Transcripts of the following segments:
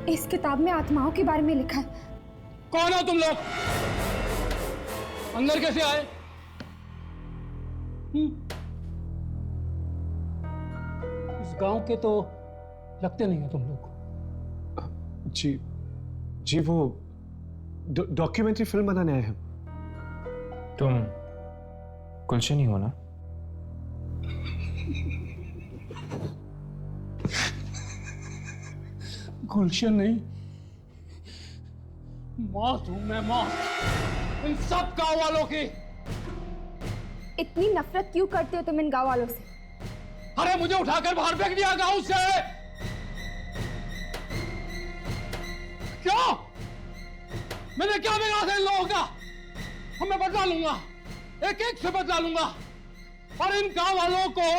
इस किताब में आत्माओं के बारे में लिखा है। कौन हो तुम लोग? अंदर कैसे आए? इस गांव के तो लगते नहीं हो तुम लोग। जी वो डॉक्यूमेंट्री फिल्म बनाने आए हैं। तुम गुलशन ही हो ना? गुलशन नहीं, मौत हूं मैं, मौत इन सब गांव वालों की। इतनी नफरत क्यों करते हो तुम इन गांव वालों से? अरे मुझे उठाकर बाहर फेंक दिया गांव से। क्यों? मैंने क्या बिगाड़ा था इन लोगों का? अब मैं बदला लूंगा, एक एक से बदला लूंगा, और इन गांव वालों को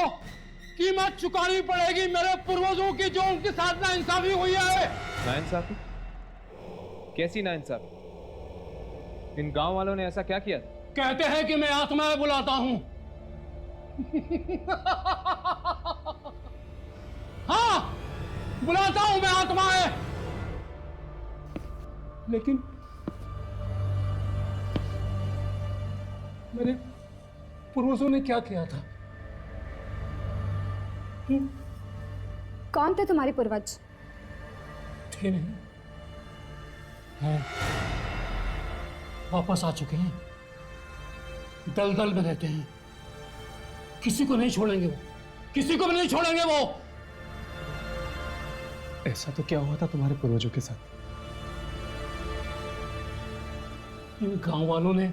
कीमत चुकानी पड़ेगी मेरे पूर्वजों की, जो उनके साथ नाइंसाफी हुई है। नाइंसाफी? कैसी नाइंसाफी? इन गांव वालों ने ऐसा क्या किया? कहते हैं कि मैं आत्माएं बुलाता हूं। हाँ, बुलाता हूं मैं आत्माएं। लेकिन मेरे पूर्वजों ने क्या किया था? कौन थे तुम्हारे पूर्वज? थे नहीं, हैं, वापस आ चुके हैं, दलदल में रहते हैं, किसी को नहीं छोड़ेंगे वो, किसी को भी नहीं छोड़ेंगे वो। ऐसा तो क्या हुआ था तुम्हारे पूर्वजों के साथ? इन गांव वालों ने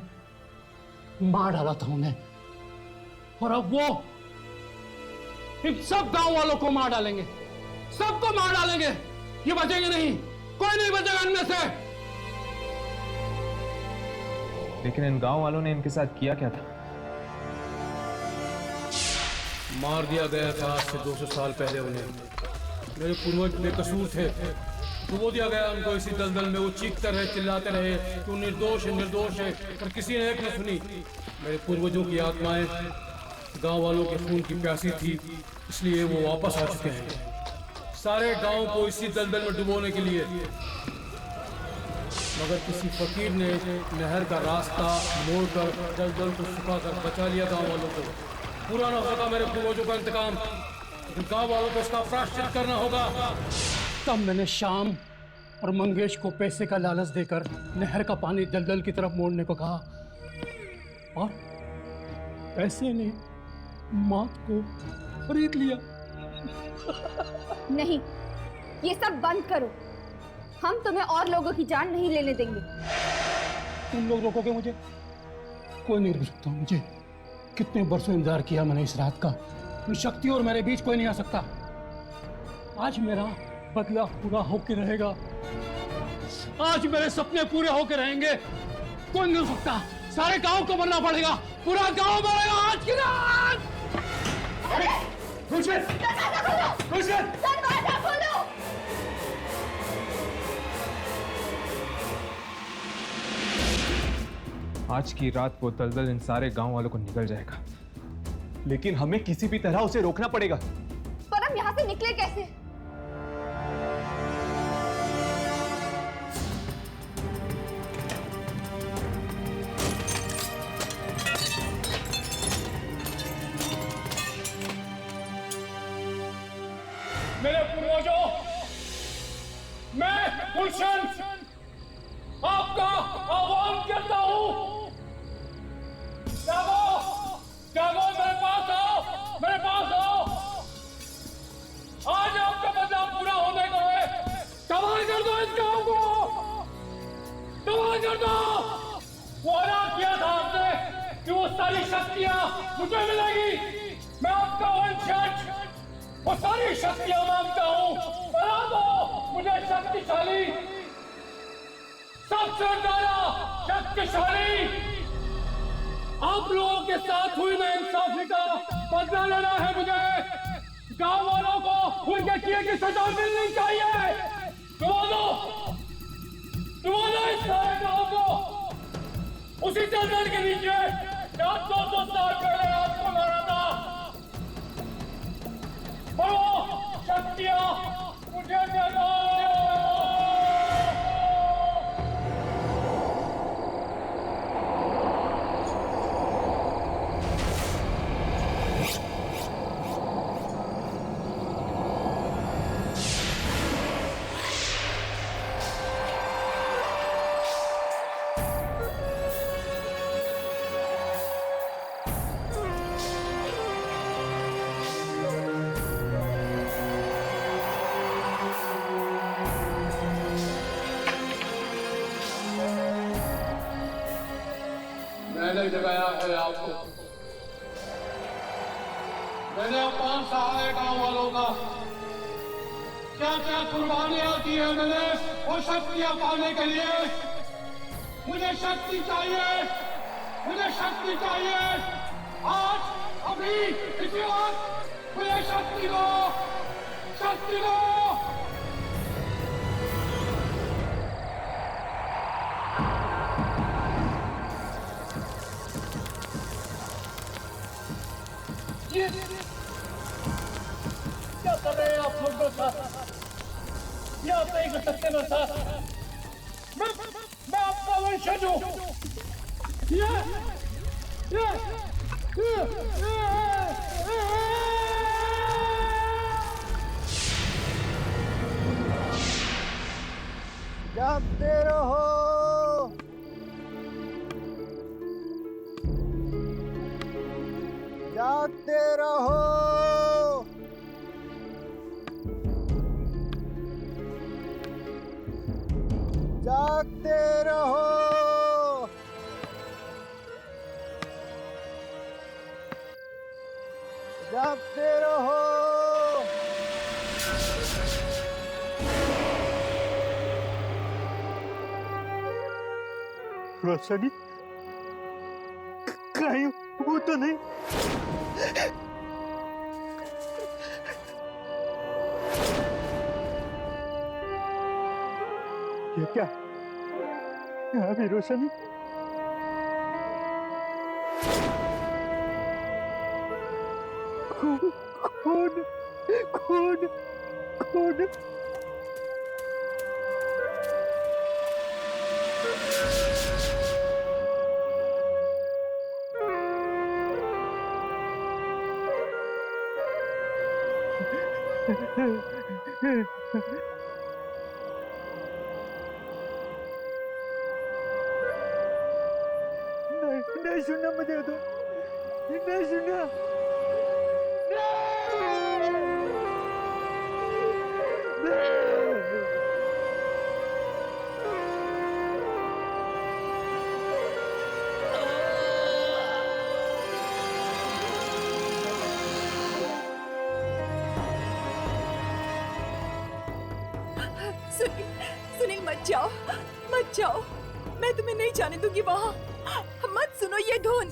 मार डाला था उन्हें, और अब वो इन सब गांव वालों को मार डालेंगे, सबको मार डालेंगे। ये बचेंगे नहीं, कोई नहीं बचेगा इनमें से। लेकिन इन गांव वालों ने इनके साथ किया क्या था? मार दिया गया था आज से 200 साल पहले उन्हें। मेरे पूर्वज बेकसूर थे, डुबो दिया गया उनको इसी दलदल में। वो चीखते रहे, चिल्लाते रहे कि वो निर्दोष है, निर्दोष है, पर किसी ने एक न सुनी। मेरे पूर्वजों की आत्माएं गांव वालों के खून की प्यासी थी, इसलिए वो वापस आ चुके हैं, सारे गांव को इसी दलदल में डुबोने के लिए। मगर किसी फकीर ने नहर का रास्ता मोड़कर दलदल को सुखाकर बचा लिया गांव वालों को। पूरा न होगा मेरे पूर्वजों का इंतकाम, लेकिन गांव वालों को इसका प्रायश्चित करना होगा। तब मैंने श्याम और मंगेश को पैसे का लालच देकर नहर का पानी दलदल की तरफ मोड़ने को कहा, और पैसे ने मौत को खरीद लिया। नहीं, ये सब बंद करो। हम तुम्हें और लोगों की जान नहीं लेने देंगे। तुम लोग रोकोगे मुझे? कोई नहीं रोक सकता मुझे। कितने बरसों इंतजार किया मैंने इस रात का। मेरी शक्ति और मेरे बीच कोई नहीं आ सकता। आज मेरा बदला पूरा होके रहेगा, आज मेरे सपने पूरे होके रहेंगे। कोई नहीं हो सकता, सारे गांव को मरना पड़ेगा, पूरा गांव मरेगा आज की रात। दरवाजा खोलो! दरवाजा खोलो! आज की रात वो दलदल इन सारे गांव वालों को निकल जाएगा। लेकिन हमें किसी भी तरह उसे रोकना पड़ेगा। पर हम यहाँ से निकले कैसे? मेरे पूर्वजों, मैं गुलशन आपका आह्वान करता हूँ। जागो, जागो, मेरे पास आओ, मेरे पास आओ। आज आपका बदलाव पूरा होने को है। तबाह कर दो इस गांव को, तबाह कर दो। वादा किया था आपने कि वो सारी शक्तियां मुझे मिलेगी। मैं आपका वंशज वो सारी शक्तियां मांगता हूँ। बना दो मुझे शक्तिशाली, सबसे ज्यादा शक्तिशाली। आप लोगों के साथ हुई नाइंसाफी का बदला लेना है मुझे। गांव वालों को उनके किए की सजा मिलनी चाहिए। डुबो दो, डुबो दो इस सारे गांव को उसी दलदल के नीचे जहां 200 साल पहले आपको मारा था। शक्तियां मुझे दे दो। मैंने जगाया है आपको। मैंने अपमान सहा है गांव वालों का। क्या क्या कुर्बानियां की है मैंने वो शक्तियां पाने के लिए। मुझे शक्ति चाहिए, मुझे शक्ति चाहिए। आज अभी इसी वक्त मुझे शक्ति दो, शक्ति दो। क्या कर रहे हैं आप लोग मेरे साथ? ये आप नहीं कर सकते मेरे साथ। मैं आपका वंशज हूँ। जागते रहो, जागते रहो। जागते रहो। जागते रहो। रोशनी कहीं वो तो नहीं? ये क्या? यहाँ भी रोशनी? कौन कौन कौन कौन? नहीं सुनना मुझे तो, नहीं सुनना। सुनील मत जाओ, मत जाओ। मैं तुम्हें नहीं जाने दूंगी वहाँ। मत सुनो ये धुन।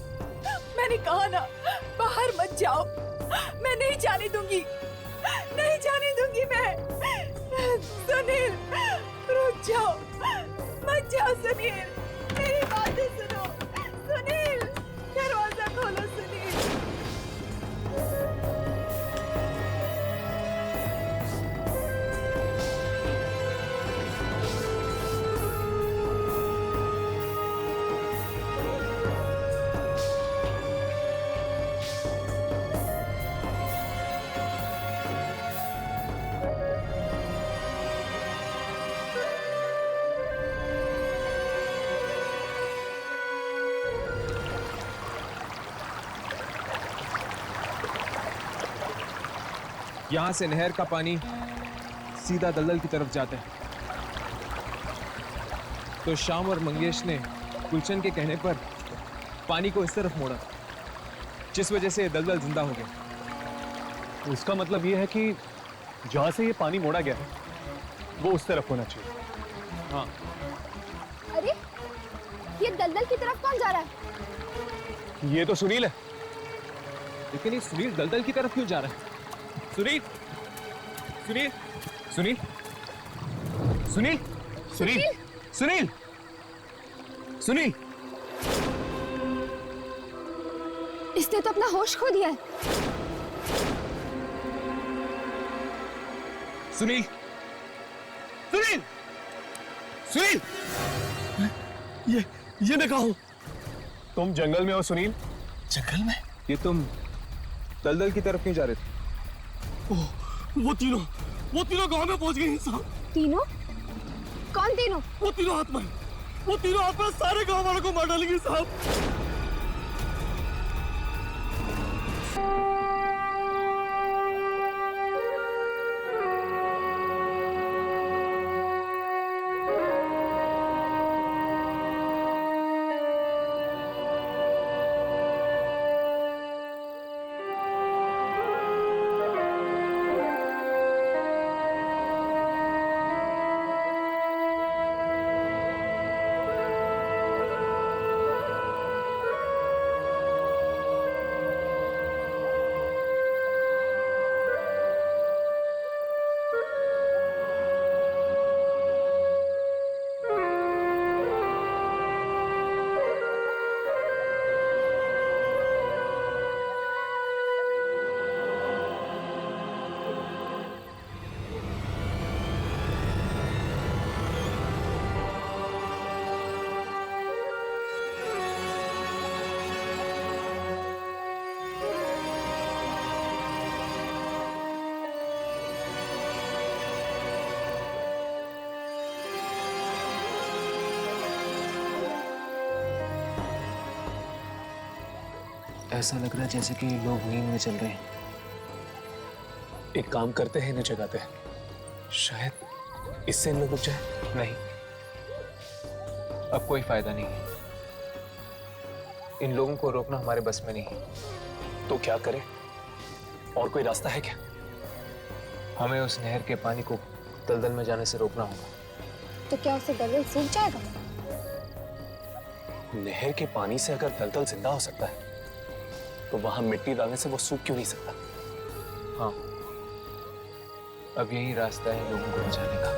मैंने कहा ना, बाहर मत जाओ। मैं नहीं जाने दूंगी, नहीं जाने दूंगी मैं। सुनील रुक जाओ, मत जाओ सुनील, मेरी बातें सुनो। यहां से नहर का पानी सीधा दलदल की तरफ जाता है। तो श्याम और मंगेश ने गुलशन के कहने पर पानी को इस तरफ मोड़ा, जिस वजह से दलदल जिंदा हो गया। तो इसका मतलब ये है कि जहां से ये पानी मोड़ा गया है वो उस तरफ होना चाहिए। हाँ, अरे ये दलदल की तरफ कौन जा रहा है? ये तो सुनील है। लेकिन ये सुनील दलदल की तरफ क्यों जा रहा है? सुनील, सुनील, सुनील, सुनील, सुनील, सुनील, सुनील। इसने तो अपना होश खो दिया है। सुनील, सुनील, सुनील, ये मैं कहा हूं? तुम जंगल में हो सुनील? जंगल में? ये तुम दलदल की तरफ क्यों जा रहे थे? वो तीनों गांव में पहुंच गए साहब। तीनों? कौन तीनों? वो तीनों आत्मा सारे गांव वालों को मार डालेंगे साहब। ऐसा लग रहा है जैसे कि लोग नींद में चल रहे हैं। एक काम करते हैं, इन्हें जगाते हैं। शायद इससे इन लोग रुक जाए। नहीं, अब कोई फायदा नहीं है। इन लोगों को रोकना हमारे बस में नहीं है। तो क्या करें? और कोई रास्ता है क्या? हमें उस नहर के पानी को दलदल में जाने से रोकना होगा। तो क्या उससे दलदल सूख जाएगा? नहर के पानी से अगर दलदल जिंदा हो सकता है तो वहां मिट्टी डालने से वो सूख क्यों नहीं सकता? हाँ, अब यही रास्ता है लोगों को बचाने का।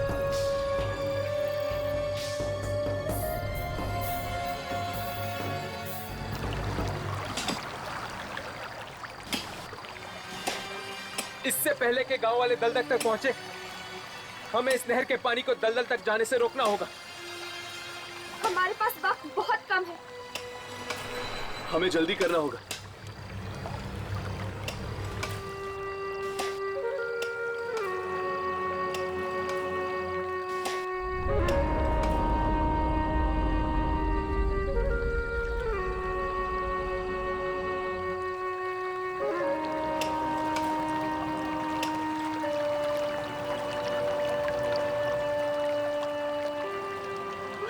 इससे पहले के गांव वाले दलदल तक पहुंचे, हमें इस नहर के पानी को दलदल तक जाने से रोकना होगा। हमारे पास वक्त बहुत कम है। हमें जल्दी करना होगा।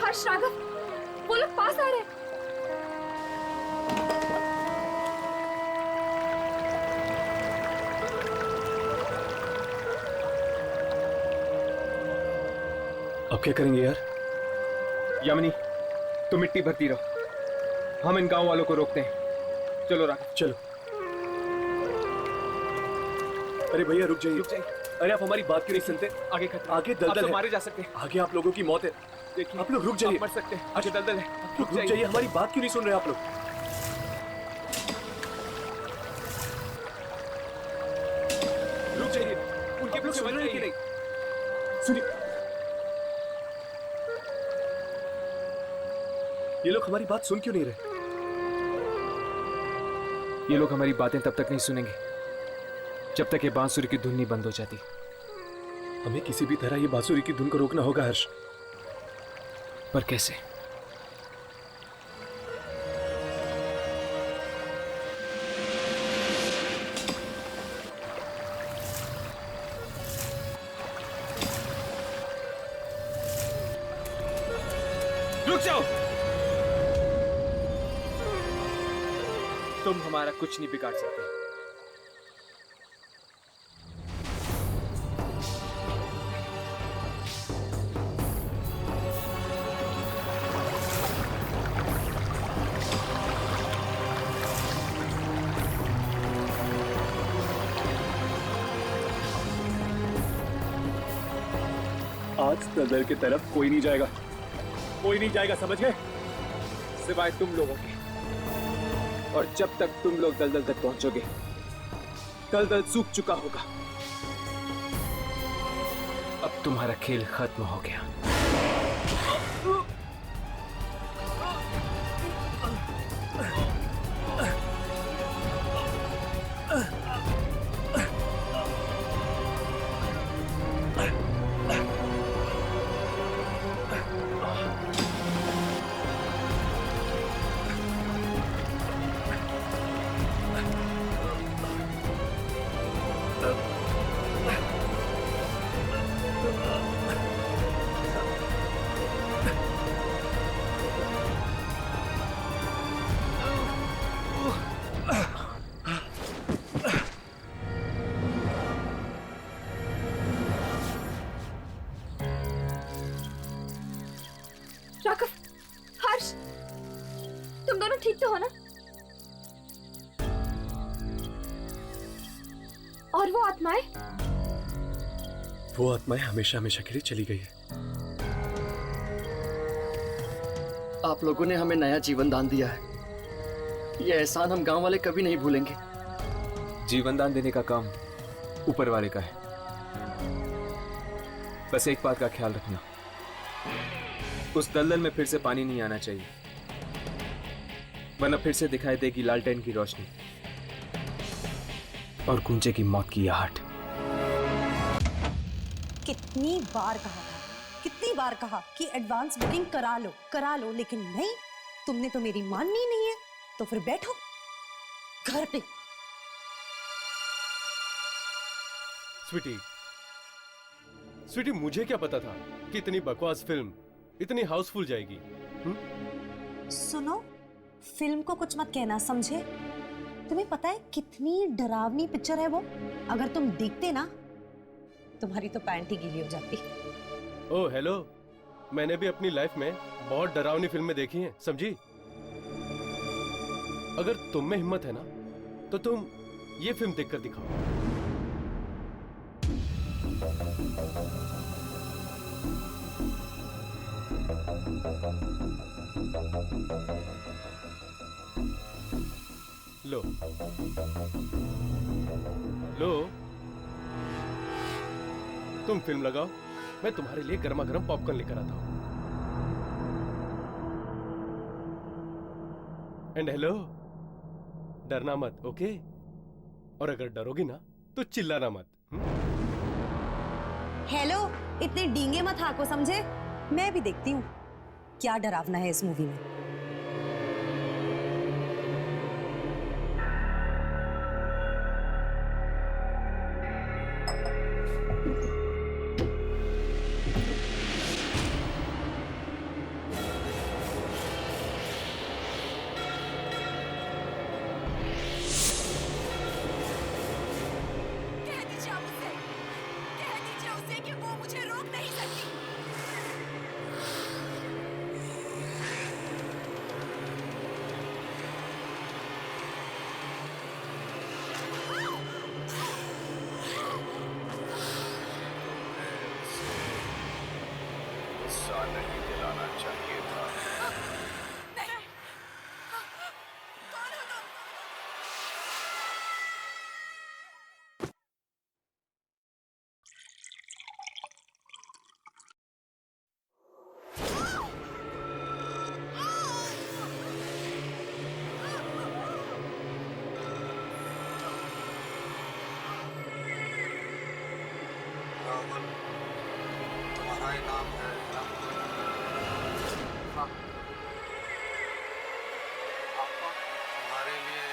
हर्ष, राघव, वो लोग पास आ रहे हैं। अब क्या करेंगे यार? यामिनी, तुम मिट्टी भरती रहो, हम इन गांव वालों को रोकते हैं। चलो राघव, चलो। अरे भैया रुक जाइए। रुक जाइए। अरे आप हमारी बात क्यों नहीं सुनते? आगे खतरा। आगे आप दलदल तो है। मारे जा सकते हैं। आगे आप लोगों की मौत है। देखिए, आप लोग रुक जाइए। आप मर सकते हैं। आगे दलदल है। रुक जाइए, हमारी बात क्यों नहीं सुन रहे आप लोग? रुक जाइए, उनके पीछे सुन मत रहे हैं कि जाइए। नहीं? सुनिए, ये लोग हमारी बात सुन क्यों नहीं रहे? ये लोग हमारी बातें तब तक नहीं सुनेंगे जब तक ये बांसुरी की धुन नहीं बंद हो जाती। हमें किसी भी तरह ये बांसुरी की धुन को रोकना होगा हर्ष। पर कैसे? रुक जाओ। तुम हमारा कुछ नहीं बिगाड़ सकते। आज दलदल की तरफ कोई नहीं जाएगा, कोई नहीं जाएगा, समझ गए? सिवाय तुम लोगों के। और जब तक तुम लोग दलदल तक पहुंचोगे, दलदल सूख चुका होगा। अब तुम्हारा खेल खत्म हो गया। राघव, हर्ष, तुम दोनों ठीक तो हो ना? और वो आत्माएं? वो आत्माएं हमेशा हमेशा के लिए चली गई है। आप लोगों ने हमें नया जीवन दान दिया है। ये एहसान हम गांव वाले कभी नहीं भूलेंगे। जीवन दान देने का काम ऊपर वाले का है। बस एक बात का ख्याल रखना, उस दलदल में फिर से पानी नहीं आना चाहिए, वरना फिर से दिखाई देगी लालटेन की रोशनी और गूंजेगी मौत की आहट। कितनी बार कहा कि एडवांस बुकिंग करा लो, लेकिन नहीं, तुमने तो मेरी माननी नहीं है। तो फिर बैठो घर पे। स्वीटी, मुझे क्या पता था कि इतनी बकवास फिल्म इतनी हाउसफुल जाएगी। सुनो, फिल्म को कुछ मत कहना, समझे? तुम्हें पता है कितनी डरावनी पिक्चर है वो? अगर तुम देखते ना, तुम्हारी तो पैंट ही गीली हो जाती। ओह हेलो, मैंने भी अपनी लाइफ में बहुत डरावनी फिल्में देखी हैं, समझी? अगर तुम में हिम्मत है ना, तो तुम ये फिल्म देखकर दिखाओ। लो तुम फिल्म लगाओ, मैं तुम्हारे लिए गर्मा गर्म पॉपकॉर्न लेकर आता हूं। एंड हेलो, डरना मत, ओके? और अगर डरोगी ना तो चिल्लाना मत। हेलो, इतने डींगे मत हाको, समझे? मैं भी देखती हूँ क्या डरावना है इस मूवी में। कह दीजिए उसे कि वो मुझे रोक नहीं सकती। नहीं दिलाना चाहिए था। तुम्हारा ही नाम है ना? हाँ। आपको तुम्हारे लिए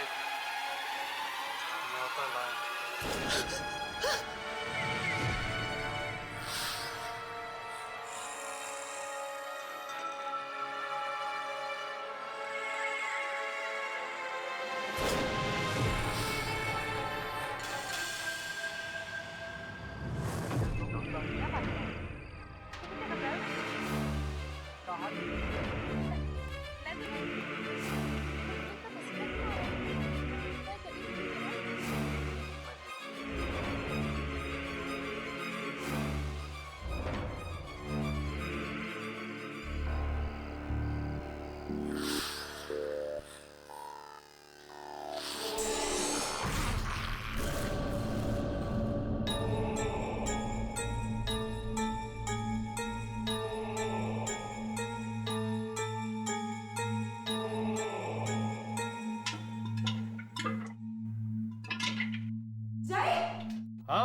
न्योता लाए।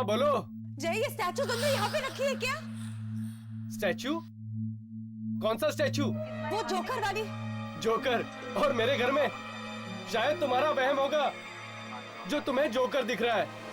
बोलो। जय, ये स्टैचू तुमने यहाँ पे रखी है क्या? स्टैचू? कौन सा स्टैचू? वो जोकर वाली। जोकर? और मेरे घर में? शायद तुम्हारा वहम होगा जो तुम्हें जोकर दिख रहा है।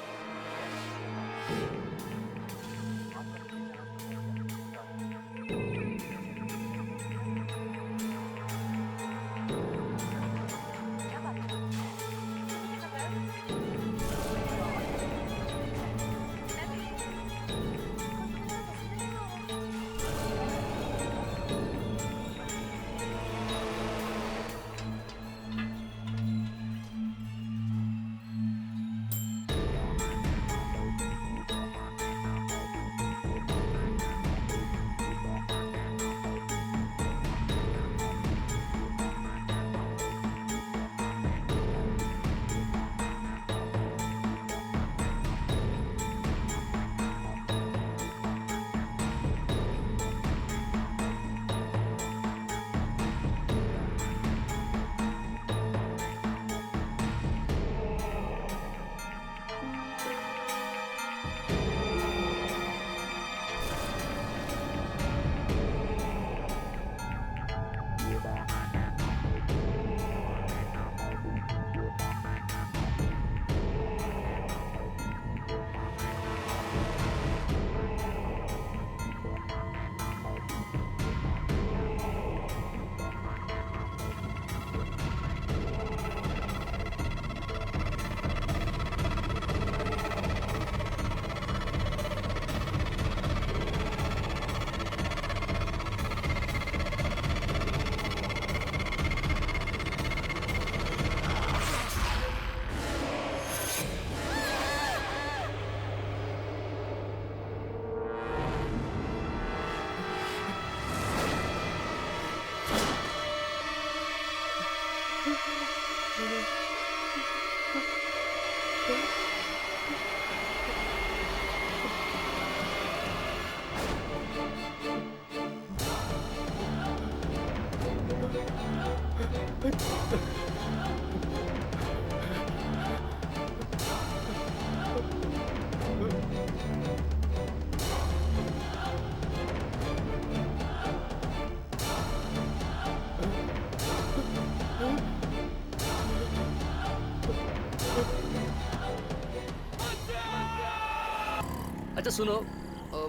अच्छा सुनो,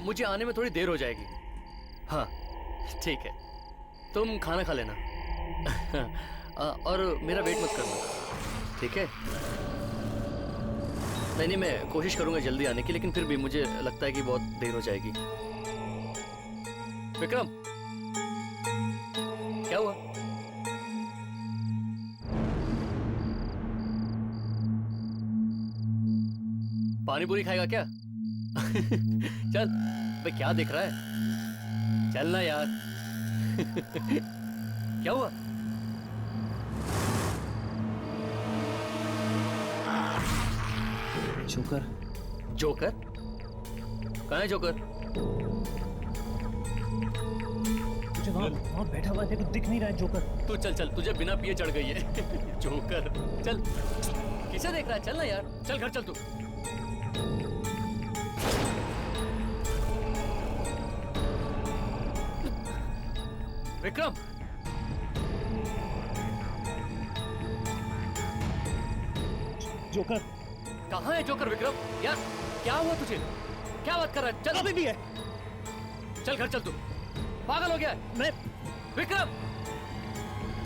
मुझे आने में थोड़ी देर हो जाएगी। हाँ ठीक है, तुम खाना खा लेना। और मेरा वेट मत करना, ठीक है? नहीं, मैं कोशिश करूंगा जल्दी आने की, लेकिन फिर भी मुझे लगता है कि बहुत देर हो जाएगी। विक्रम, क्या हुआ? पानी पूरी खाएगा क्या? चल भाई, क्या देख रहा है? चल ना यार। क्या हुआ? जोकर। जोकर? कहाँ है जोकर? मुझे वहाँ बैठा हुआ है, दिख नहीं रहा है जोकर। तू चल, तुझे बिना पिए चढ़ गई है। जोकर, चल। किसे देख रहा है? चल ना यार, चल घर चल तू। विक्रम, जोकर कहाँ है जोकर? विक्रम यार, क्या हुआ तुझे? क्या बात कर रहा है? चल। अभी भी है। चल घर चल तू। पागल हो गया है? मैं विक्रम,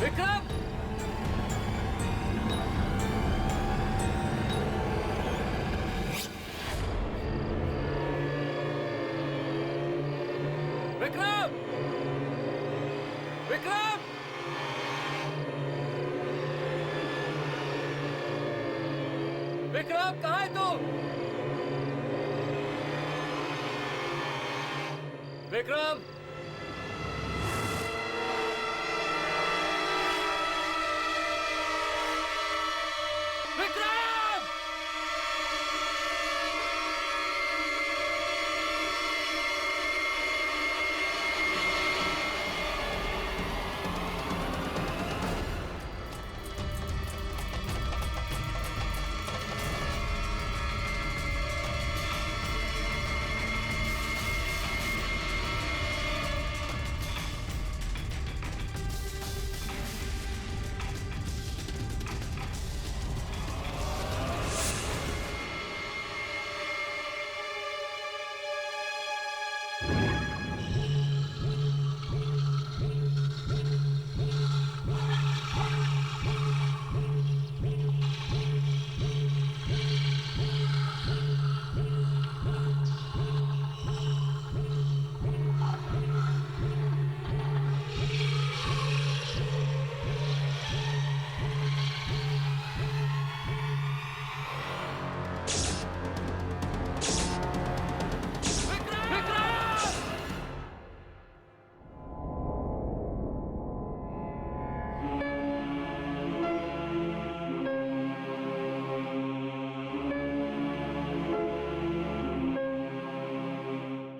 विक्रम, विक्रम, विक्रम, विक्रम, कहाँ है तू? विक्रम, विक्रम,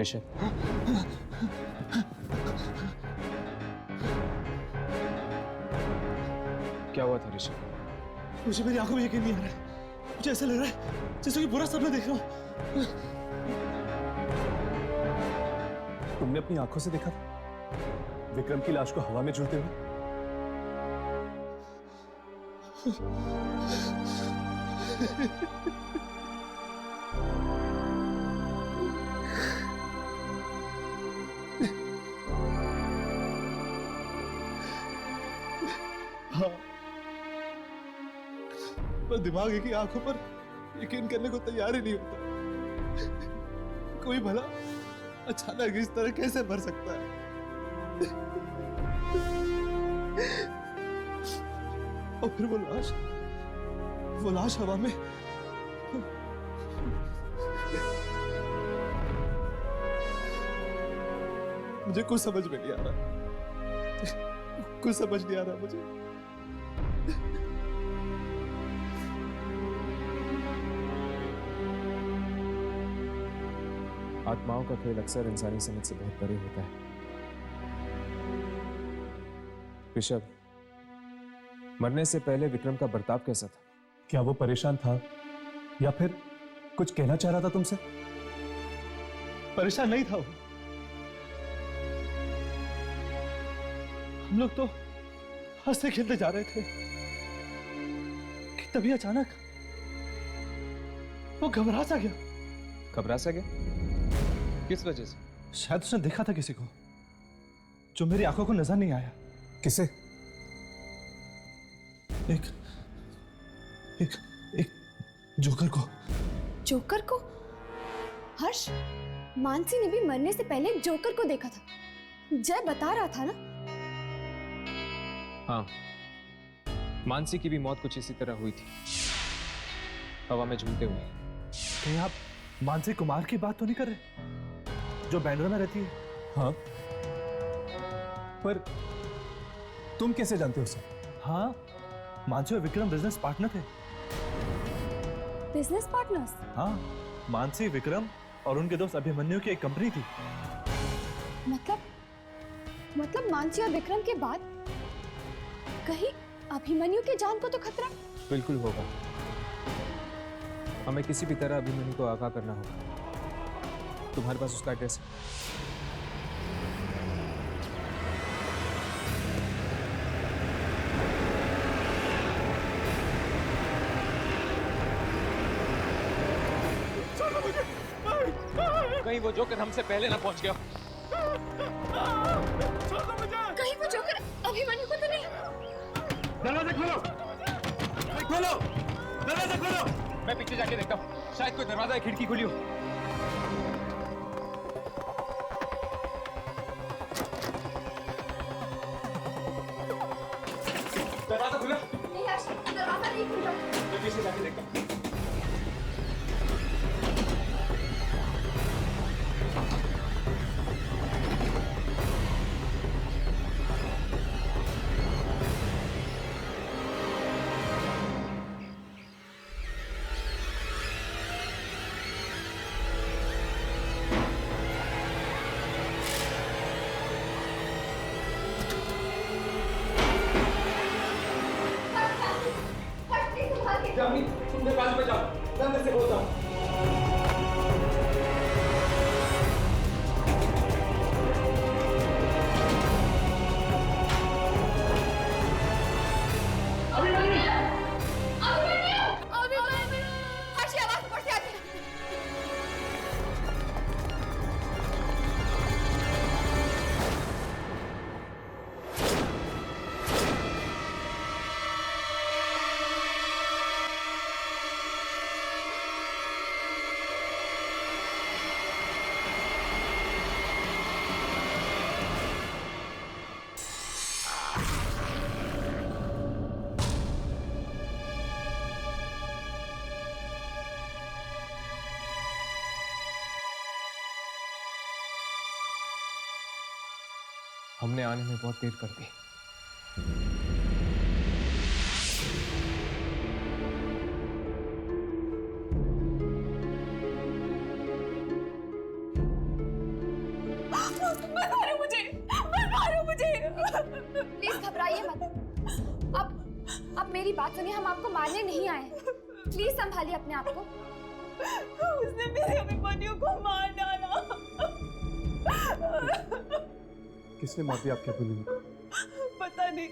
ऋषभ, क्या हुआ था ऋषभ? मुझे मेरी आंखों में यकीन नहीं आ रहा है। मुझे ऐसा लग रहा है जैसे कि बुरा सपना देख रहा हूँ। तुमने अपनी आंखों से देखा था विक्रम की लाश को हवा में झूलते हुए? हाँ, पर दिमाग की आंखों पर यकीन करने को तैयार ही नहीं होता। कोई भला अचानक इस तरह कैसे मर सकता है? और फिर वो लाश हवा में। मुझे कुछ समझ में नहीं आ रहा, कुछ समझ नहीं आ रहा मुझे। आत्माओं का खेल अक्सर इंसानी समझ से बहुत परे होता है। ऋषभ, मरने से पहले विक्रम का बर्ताव कैसा था? क्या वो परेशान था या फिर कुछ कहना चाह रहा था तुमसे? परेशान नहीं था वो। हम लोग तो हंसते खेलते जा रहे थे कि तभी अचानक वो घबरा सा गया। घबरा सा गया? किस वजह से? शायद उसने देखा था किसी को जो मेरी आंखों को नजर नहीं आया। किसे? एक जोकर को। जोकर को? हर्ष, मानसी ने भी मरने से पहले जोकर को देखा था। जय बता रहा था ना। हाँ, मानसी की भी मौत कुछ इसी तरह हुई थी, हवा में झूलते हुए। कहीं आप मानसी कुमार की बात तो नहीं कर रहे, जो बैंड्रा में रहती है? हाँ, पर तुम कैसे जानते हो उसे? हाँ, मानसी और विक्रम बिजनेस पार्टनर थे। Business partners? हाँ, मानसी, विक्रम और उनके दोस्त अभिमन्यु की एक कंपनी थी। मतलब मानसी और विक्रम के बाद कहीं अभिमन्यु के जान को तो खतरा? बिल्कुल होगा। हमें किसी भी तरह अभिमन्यु को आगाह करना होगा। तुम्हारे पास उसका एड्रेस है? कहीं वो जोकर हमसे पहले ना पहुंच गया। कहीं वो जोकर अभिमन्यु को तो नहीं? दरवाजा खोलो! खोलो! दरवाजा खोलो! मैं पीछे जाके देखता हूँ, शायद कोई दरवाजा या खिड़की खुली हो। दरवाजा खुला? नहीं हर्ष, दरवाजा नहीं खुल रहा। मैं पीछे जाके देखता हूँ। तुमने पास में जाओ, मैं अंदर से बोलता हूँ। हर्ष, आवाज ऊपर से आती है। हमने आने में बहुत देर कर दी। मत मारो मुझे, मत मारो मुझे। प्लीज घबराइए मत। अब मेरी बात सुनिए, हम आपको मारने नहीं आए। प्लीज संभालिए अपने आप को। उसने मेरे अभिमन्यु को मार डाला। किसने मार दिया आपके अभिमन्यु को? पता नहीं,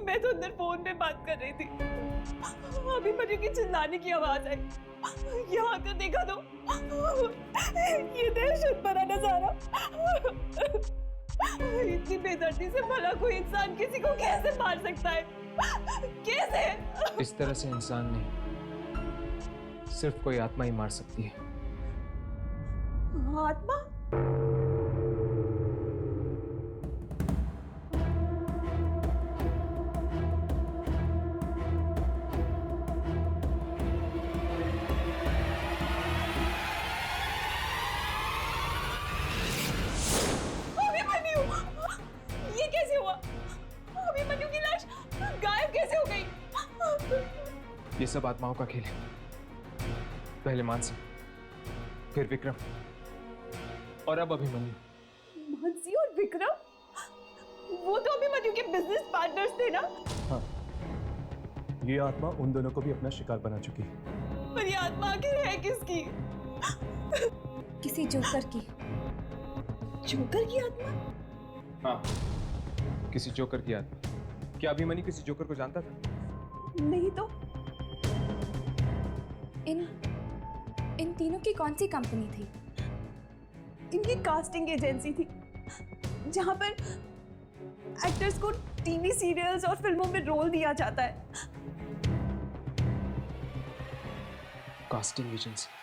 मैं तो अंदर फोन पे बात कर रही थी, अभिमन्यु की चिल्लाने की आवाज आई। यहाँ आकर देखा तो ये दहशत भरा नजारा। इतनी बेदर्दी से भला कोई इंसान किसी को कैसे मार सकता है? कैसे? इस तरह से इंसान नहीं, सिर्फ कोई आत्मा ही मार सकती है। आत्मा? अभिमन्यु, ये कैसे हुआ? अभिमन्यु की लाश गायब कैसे हो गई? ये सब आत्माओं का खेल है। पहले मानसी, फिर विक्रम और अब अभिमन्यु। मानसी और विक्रम? वो तो अभिमन्यु के बिजनेस पार्टनर्स थे ना? हाँ, ये आत्मा उन दोनों को भी अपना शिकार बना चुकी है। पर ये आत्मा आखिर है किसकी? किसी जोकर की। जोकर की आत्मा? हाँ, किसी जोकर की आत्मा। क्या अभिमन्यु किसी जोकर को जानता था? नहीं तो। इन तीनों की कौन सी कंपनी थी? इनकी कास्टिंग एजेंसी थी, जहां पर एक्टर्स को टीवी सीरियल्स और फिल्मों में रोल दिया जाता है। Casting agency.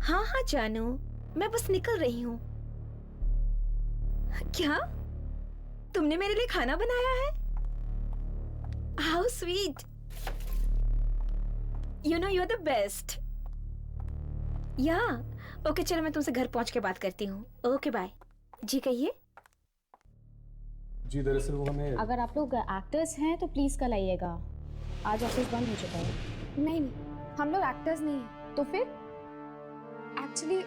हाँ हाँ जानू, मैं बस निकल रही हूँ। क्या तुमने मेरे लिए खाना बनाया है? How sweet. You know you are the best. या ओके, चलो मैं तुमसे घर पहुंच के बात करती हूँ। Okay bye. जी कहिए। जी दरअसल वो हमें, अगर आप लोग एक्टर्स हैं तो प्लीज कल आइएगा, आज ऑफिस बंद हो चुका है। नहीं, हम लोग एक्टर्स नहीं हैं। तो फिर? एक्चुअली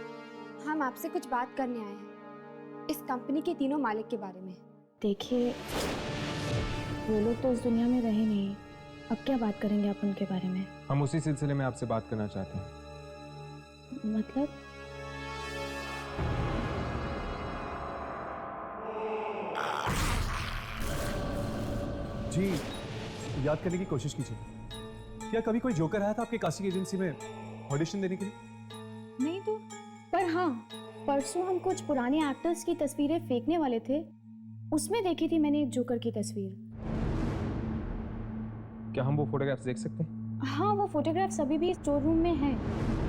हम आपसे कुछ बात करने आए हैं इस कंपनी के तीनों मालिक के बारे में। देखिए, वो लोग तो इस दुनिया में रहे नहीं, अब क्या बात करेंगे आप उनके बारे में? हम उसी सिलसिले में आपसे बात करना चाहते हैं। मतलब? जी याद करने की कोशिश कीजिए, क्या कभी कोई जोकर आया था आपके कास्टिंग एजेंसी में ऑडिशन देने के लिए? नहीं तो, पर हाँ, परसों हम कुछ पुराने एक्टर्स की तस्वीरें फेंकने वाले थे, उसमें देखी थी मैंने एक जोकर की तस्वीर। क्या हम वो फोटोग्राफ्स देख सकते हैं? हाँ, वो फोटोग्राफ्स अभी भी स्टोर रूम में हैं।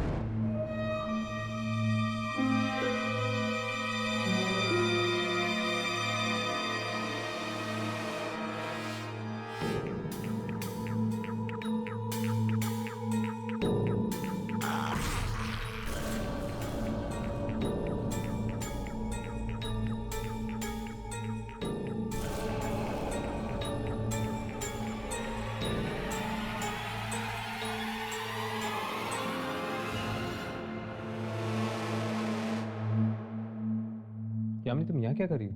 यामिनी, तुम यहाँ क्या कर रही हो?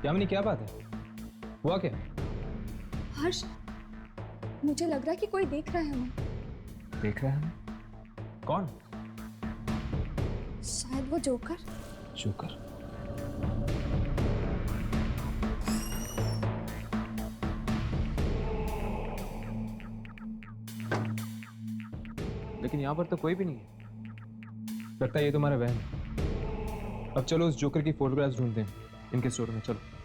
यामिनी, क्या बात है? हुआ क्या? हर्ष, मुझे लग रहा है कि कोई देख रहा है हमें। देख रहा है हमें? कौन? शायद वो जोकर। जोकर? लेकिन यहाँ पर तो कोई भी नहीं है। लगता है ये तुम्हारा वहम है। अब चलो उस जोकर की फोटोग्राफ्स ढूंढते हैं इनके स्टोर में। चलो।